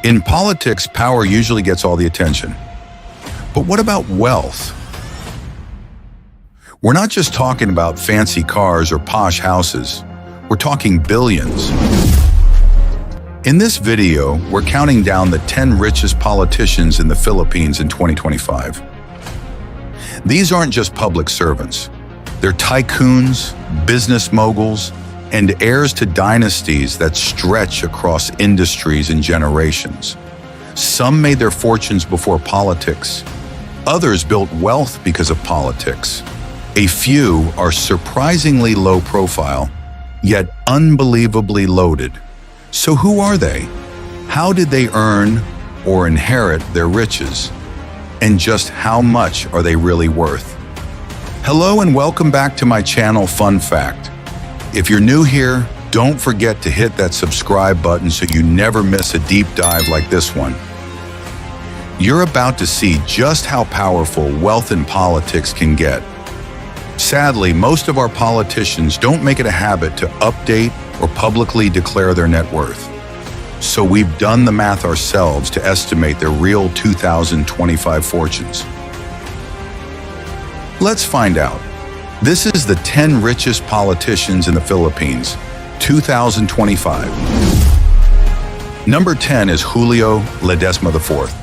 In politics, power usually gets all the attention. But what about wealth? We're not just talking about fancy cars or posh houses. We're talking billions. In this video, we're counting down the 10 richest politicians in the Philippines in 2025. These aren't just public servants. They're tycoons, business moguls, and heirs to dynasties that stretch across industries and generations. Some made their fortunes before politics. Others built wealth because of politics. A few are surprisingly low profile, yet unbelievably loaded. So who are they? How did they earn or inherit their riches? And just how much are they really worth? Hello and welcome back to my channel, Fun Fact. If you're new here, don't forget to hit that subscribe button so you never miss a deep dive like this one. You're about to see just how powerful wealth in politics can get. Sadly, most of our politicians don't make it a habit to update or publicly declare their net worth. So we've done the math ourselves to estimate their real 2025 fortunes. Let's find out. This is the 10 richest politicians in the Philippines, 2025. Number 10 is Julio Ledesma IV.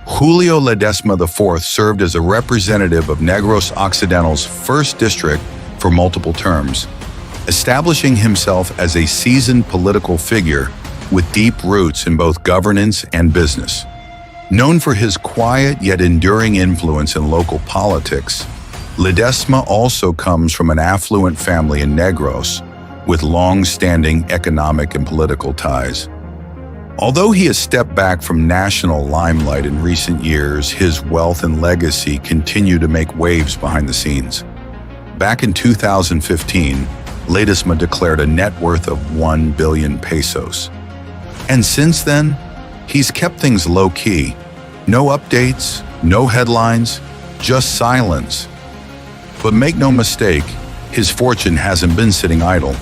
Julio Ledesma IV served as a representative of Negros Occidental's 1st District for multiple terms, establishing himself as a seasoned political figure with deep roots in both governance and business. Known for his quiet yet enduring influence in local politics, Ledesma also comes from an affluent family in Negros with long-standing economic and political ties. Although he has stepped back from national limelight in recent years, his wealth and legacy continue to make waves behind the scenes. Back in 2015, Ledesma declared a net worth of 1 billion pesos. And since then, he's kept things low-key. No updates, no headlines, just silence. But make no mistake, his fortune hasn't been sitting idle.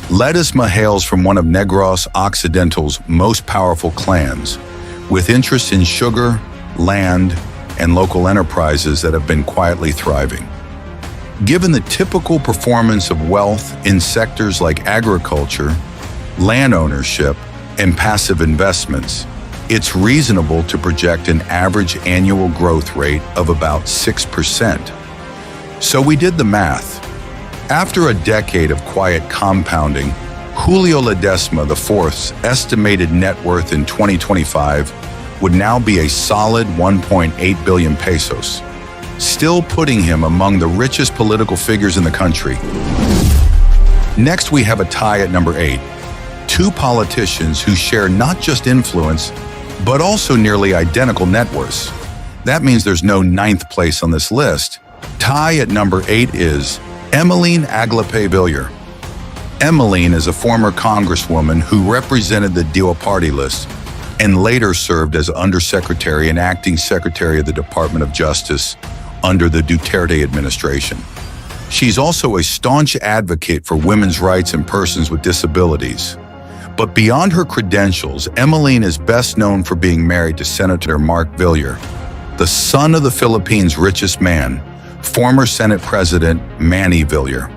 Ledesma hails from one of Negros Occidental's most powerful clans, with interests in sugar, land, and local enterprises that have been quietly thriving. Given the typical performance of wealth in sectors like agriculture, land ownership, and passive investments, it's reasonable to project an average annual growth rate of about 6%. So we did the math. After a decade of quiet compounding, Julio Ledesma IV's estimated net worth in 2025 would now be a solid 1.8 billion pesos, still putting him among the richest political figures in the country. Next, we have a tie at number 8. Two politicians who share not just influence, but also nearly identical net worths. That means there's no 9th place on this list. Tie at number 8 is Emeline Aglipay-Villar. Emeline is a former congresswoman who represented the DIWA party list and later served as Undersecretary and Acting Secretary of the Department of Justice under the Duterte administration. She's also a staunch advocate for women's rights and persons with disabilities. But beyond her credentials, Emeline is best known for being married to Senator Mark Villar, the son of the Philippines' richest man, former Senate President Manny Villar.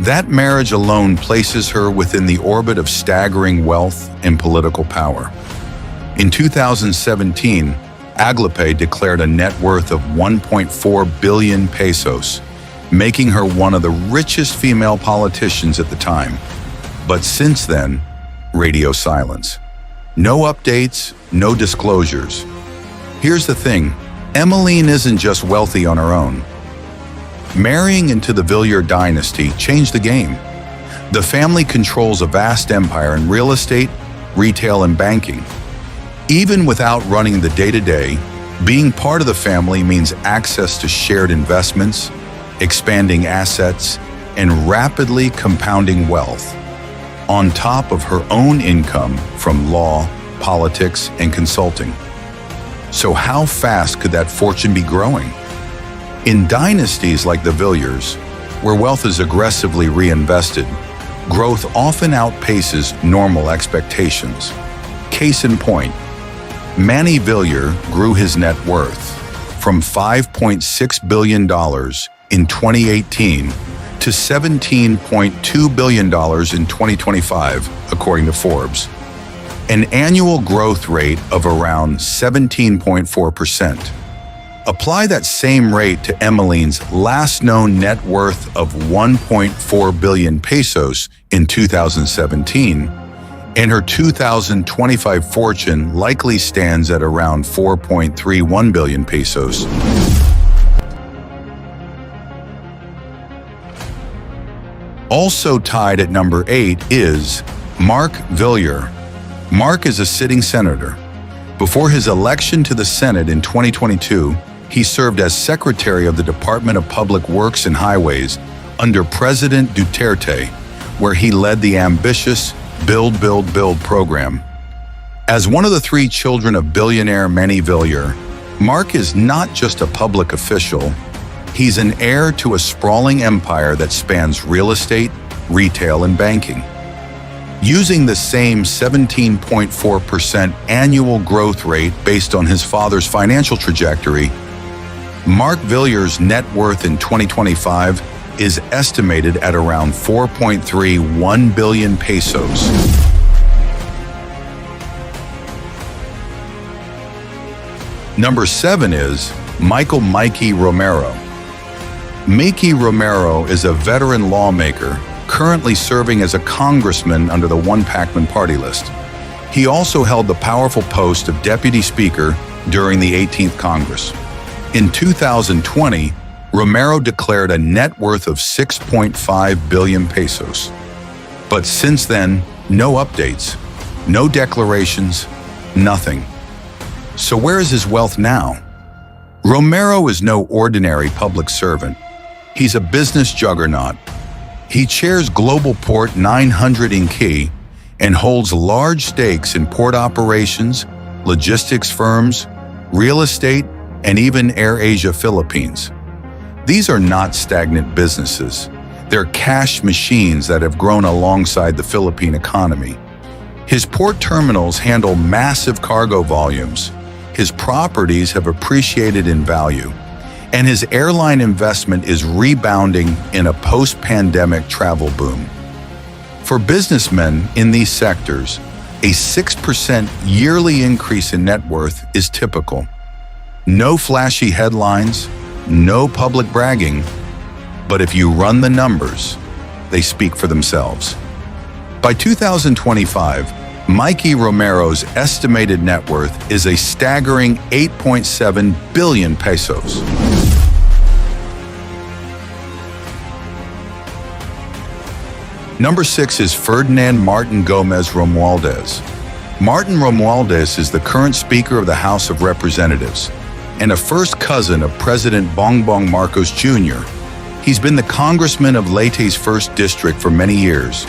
That marriage alone places her within the orbit of staggering wealth and political power. In 2017, Aglipay declared a net worth of 1.4 billion pesos, making her one of the richest female politicians at the time. But since then, radio silence. No updates, no disclosures. Here's the thing, Emeline isn't just wealthy on her own. Marrying into the Villar dynasty changed the game. The family controls a vast empire in real estate, retail, and banking. Even without running the day-to-day, being part of the family means access to shared investments, expanding assets, and rapidly compounding wealth, on top of her own income from law, politics, and consulting. So how fast could that fortune be growing? In dynasties like the Villars, where wealth is aggressively reinvested, growth often outpaces normal expectations. Case in point, Manny Villar grew his net worth from $5.6 billion in 2018 to $17.2 billion in 2025, according to Forbes, an annual growth rate of around 17.4%. Apply that same rate to Emmeline's last known net worth of 1.4 billion pesos in 2017, and her 2025 fortune likely stands at around 4.31 billion pesos. Also tied at number 8 is Mark Villar. Mark is a sitting senator. Before his election to the Senate in 2022, he served as Secretary of the Department of Public Works and Highways under President Duterte, where he led the ambitious Build, Build, Build program. As one of the 3 children of billionaire Manny Villar, Mark is not just a public official, he's an heir to a sprawling empire that spans real estate, retail, and banking. Using the same 17.4% annual growth rate based on his father's financial trajectory, Mark Villar's net worth in 2025 is estimated at around 4.31 billion pesos. Number 7 is Mikey Romero. Mikey Romero is a veteran lawmaker currently serving as a congressman under the one-packman party list. He also held the powerful post of Deputy Speaker during the 18th Congress. In 2020, Romero declared a net worth of 6.5 billion pesos. But since then, no updates, no declarations, nothing. So where is his wealth now? Romero is no ordinary public servant. He's a business juggernaut. He chairs Global Port 900 in Key and holds large stakes in port operations, logistics firms, real estate, and even AirAsia Philippines. These are not stagnant businesses. They're cash machines that have grown alongside the Philippine economy. His port terminals handle massive cargo volumes. His properties have appreciated in value, and his airline investment is rebounding in a post-pandemic travel boom. For businessmen in these sectors, a 6% yearly increase in net worth is typical. No flashy headlines, no public bragging, but if you run the numbers, they speak for themselves. By 2025, Mikey Romero's estimated net worth is a staggering 8.7 billion pesos. Number 6 is Ferdinand Martin Gomez Romualdez. Martin Romualdez is the current Speaker of the House of Representatives and a first cousin of President Bongbong Marcos Jr. He's been the congressman of Leyte's 1st District for many years,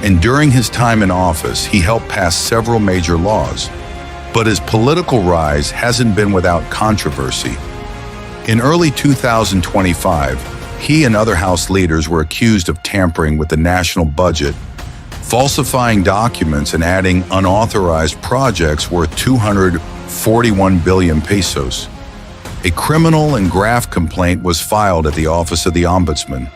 and during his time in office, he helped pass several major laws. But his political rise hasn't been without controversy. In early 2025, he and other House leaders were accused of tampering with the national budget, falsifying documents and adding unauthorized projects worth 241 billion pesos. A criminal and graft complaint was filed at the Office of the Ombudsman.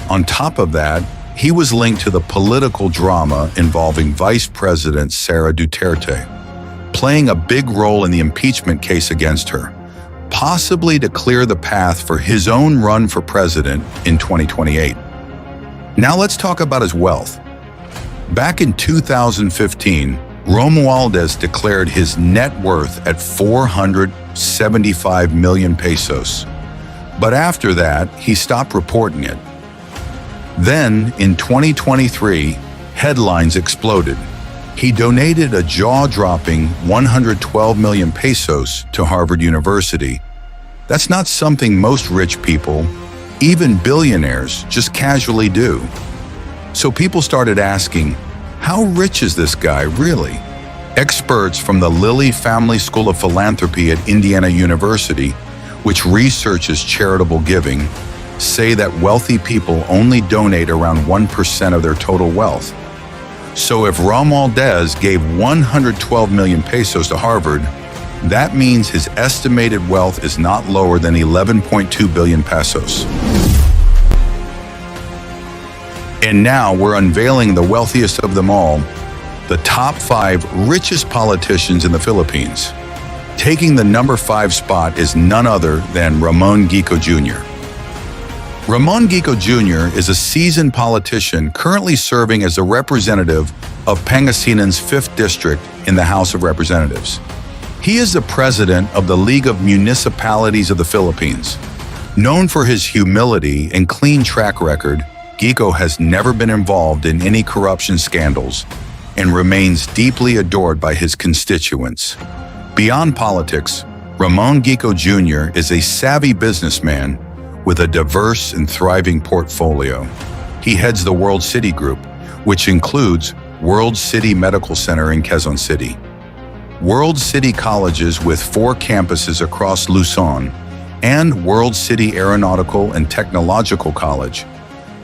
On top of that, he was linked to the political drama involving Vice President Sara Duterte, playing a big role in the impeachment case against her, possibly to clear the path for his own run for president in 2028. Now let's talk about his wealth. Back in 2015, Romualdez declared his net worth at 475 million pesos. But after that, he stopped reporting it. Then, in 2023, headlines exploded. He donated a jaw-dropping 112 million pesos to Harvard University. That's not something most rich people, even billionaires, just casually do. So people started asking, how rich is this guy really? Experts from the Lilly Family School of Philanthropy at Indiana University, which researches charitable giving, say that wealthy people only donate around 1% of their total wealth. So if Romualdez gave 112 million pesos to Harvard, That means his estimated wealth is not lower than 11.2 billion pesos. And now we're unveiling the wealthiest of them all, the top 5 richest politicians in the Philippines. Taking the number 5 spot is none other than Ramon Gico Jr. Ramon Gico Jr. is a seasoned politician currently serving as a representative of Pangasinan's 5th District in the House of Representatives. He is the president of the League of Municipalities of the Philippines. Known for his humility and clean track record, Gico has never been involved in any corruption scandals and remains deeply adored by his constituents. Beyond politics, Ramon Gico Jr. is a savvy businessman with a diverse and thriving portfolio. He heads the World City Group, which includes World City Medical Center in Quezon City, World City Colleges with 4 campuses across Luzon, and World City Aeronautical and Technological College,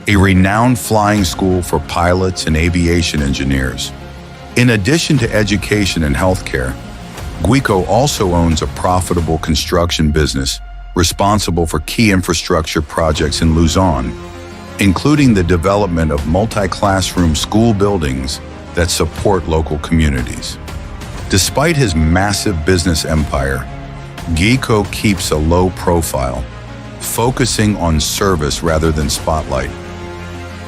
a renowned flying school for pilots and aviation engineers. In addition to education and healthcare, Gico also owns a profitable construction business responsible for key infrastructure projects in Luzon, including the development of multi-classroom school buildings that support local communities. Despite his massive business empire, Gico keeps a low profile, focusing on service rather than spotlight.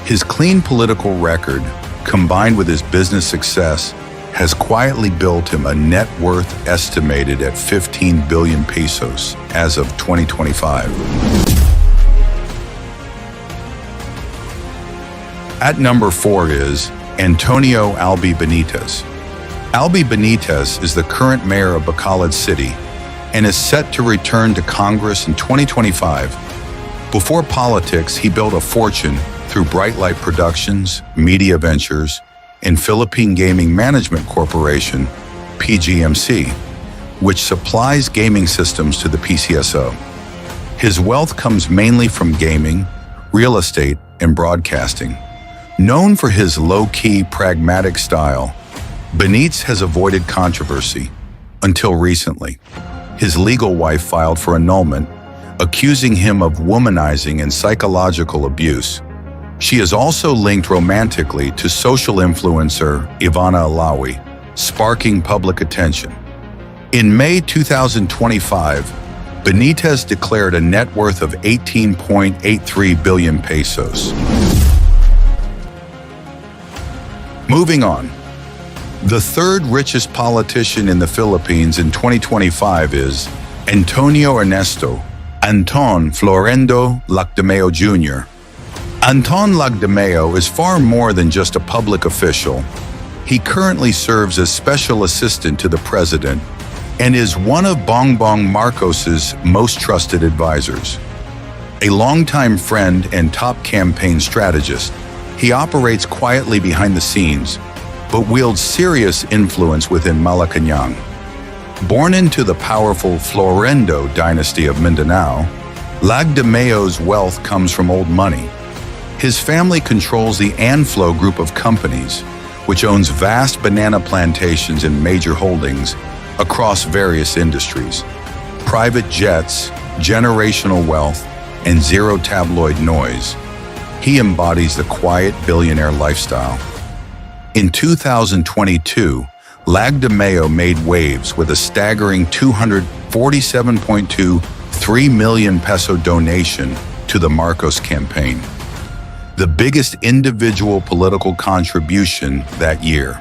His clean political record, combined with his business success, has quietly built him a net worth estimated at 15 billion pesos as of 2025. At number 4 is Antonio Albi Benitez. Albi Benitez is the current mayor of Bacolod City and is set to return to Congress in 2025. Before politics, he built a fortune through Brightlight Productions, Media Ventures, and Philippine Gaming Management Corporation, PGMC, which supplies gaming systems to the PCSO. His wealth comes mainly from gaming, real estate, and broadcasting. Known for his low-key, pragmatic style, Benitez has avoided controversy until recently. His legal wife filed for annulment, accusing him of womanizing and psychological abuse. She is also linked romantically to social influencer Ivana Alawi, sparking public attention. In May 2025, Benitez declared a net worth of 18.83 billion pesos. Moving on. The 3rd richest politician in the Philippines in 2025 is Antonio Ernesto Anton Florendo Lacdameo Jr. Anton Lacdameo is far more than just a public official. He currently serves as special assistant to the president and is one of Bongbong Marcos's most trusted advisors. A longtime friend and top campaign strategist, he operates quietly behind the scenes, but wields serious influence within Malacañang. Born into the powerful Florendo dynasty of Mindanao, Lagdameo's wealth comes from old money. His family controls the Anflo group of companies, which owns vast banana plantations and major holdings across various industries. Private jets, generational wealth, and zero tabloid noise. He embodies the quiet billionaire lifestyle. In 2022, Lagdameo made waves with a staggering 247.23 million peso donation to the Marcos campaign, the biggest individual political contribution that year.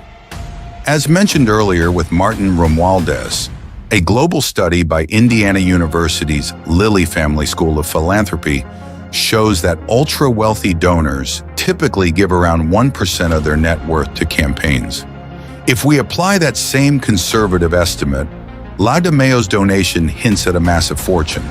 As mentioned earlier with Martin Romualdez, a global study by Indiana University's Lilly Family School of Philanthropy shows that ultra-wealthy donors typically give around 1% of their net worth to campaigns. If we apply that same conservative estimate, Lagdameo's donation hints at a massive fortune.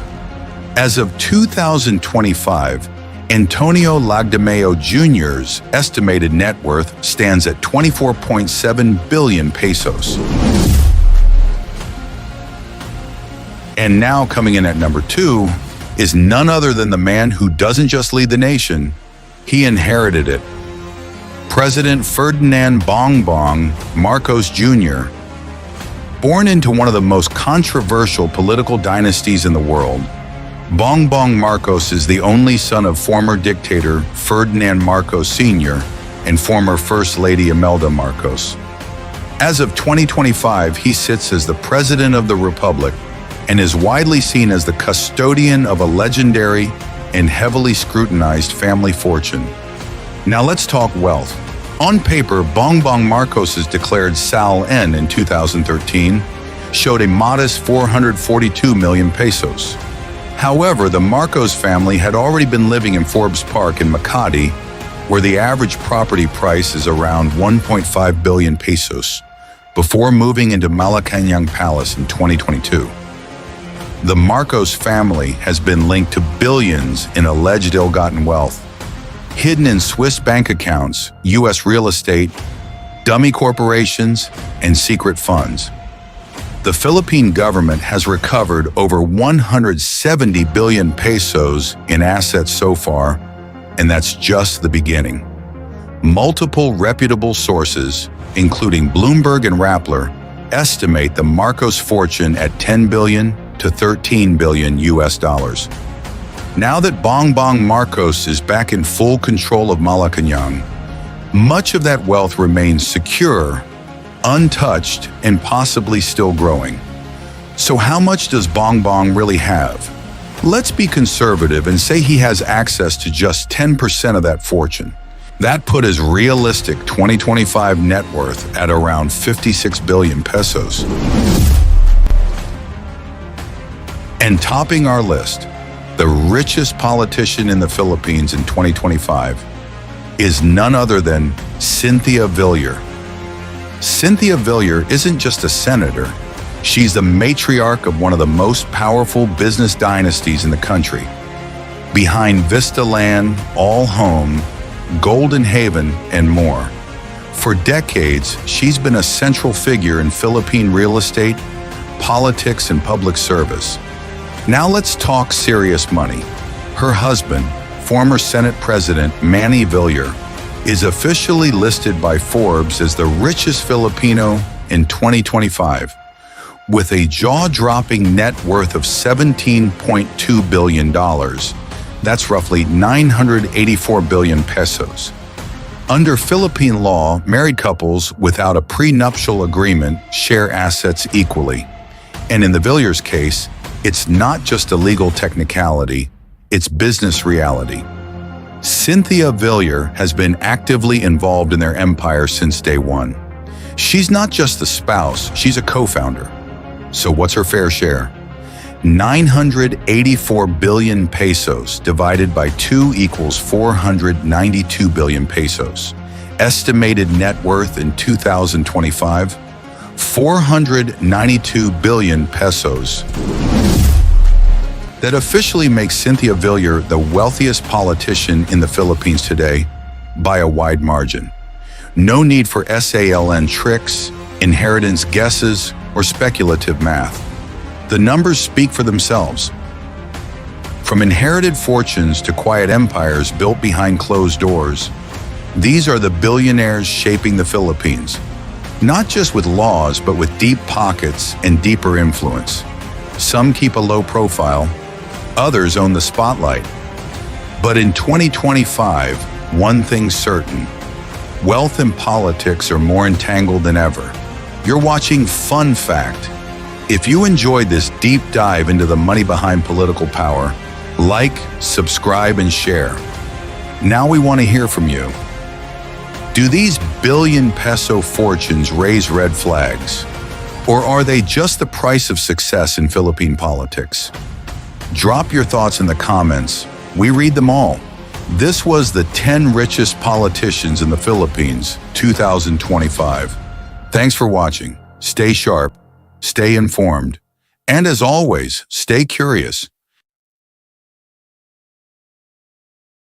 As of 2025, Antonio Lagdameo Jr.'s estimated net worth stands at 24.7 billion pesos. And now coming in at number 2 is none other than the man who doesn't just lead the nation, he inherited it. President Ferdinand Bongbong Marcos Jr. Born into one of the most controversial political dynasties in the world, Bongbong Marcos is the only son of former dictator Ferdinand Marcos Sr. and former First Lady Imelda Marcos. As of 2025, he sits as the President of the Republic and is widely seen as the custodian of a legendary and heavily scrutinized family fortune. Now let's talk wealth. On paper, Bongbong Marcos's declared SAL-N in 2013 showed a modest 442 million pesos. However, the Marcos family had already been living in Forbes Park in Makati, where the average property price is around 1.5 billion pesos, before moving into Malacañang Palace in 2022. The Marcos family has been linked to billions in alleged ill-gotten wealth, hidden in Swiss bank accounts, U.S. real estate, dummy corporations, and secret funds. The Philippine government has recovered over 170 billion pesos in assets so far, and that's just the beginning. Multiple reputable sources, including Bloomberg and Rappler, estimate the Marcos fortune at 10 billion to 13 billion US dollars. Now that Bongbong Marcos is back in full control of Malacañang, much of that wealth remains secure, untouched, and possibly still growing. So how much does Bongbong really have? Let's be conservative and say he has access to just 10% of that fortune. That put his realistic 2025 net worth at around 56 billion pesos. And topping our list, the richest politician in the Philippines in 2025 is none other than Cynthia Villar. Cynthia Villar isn't just a senator. She's the matriarch of one of the most powerful business dynasties in the country. Behind Vista Land, All Home, Golden Haven, and more. For decades, she's been a central figure in Philippine real estate, politics, and public service. Now let's talk serious money. Her husband, former Senate President Manny Villar, is officially listed by Forbes as the richest Filipino in 2025, with a jaw-dropping net worth of $17.2 billion. That's roughly 984 billion pesos. Under Philippine law, married couples without a prenuptial agreement share assets equally. And in the Villars case, it's not just a legal technicality, it's business reality. Cynthia Villar has been actively involved in their empire since day one. She's not just the spouse, she's a co-founder. So what's her fair share? 984 billion pesos divided by 2 equals 492 billion pesos. Estimated net worth in 2025, 492 billion pesos. That officially makes Cynthia Villar the wealthiest politician in the Philippines today by a wide margin. No need for SALN tricks, inheritance guesses, or speculative math. The numbers speak for themselves. From inherited fortunes to quiet empires built behind closed doors, these are the billionaires shaping the Philippines, not just with laws, but with deep pockets and deeper influence. Some keep a low profile, others own the spotlight. But in 2025, one thing's certain: wealth and politics are more entangled than ever. You're watching Fun Fact. If you enjoyed this deep dive into the money behind political power, like, subscribe, and share. Now we want to hear from you. Do these billion peso fortunes raise red flags? Or are they just the price of success in Philippine politics? Drop your thoughts in the comments. We read them all. This was the 10 richest politicians in the Philippines, 2025. Thanks for watching. Stay sharp, stay informed, and as always, stay curious.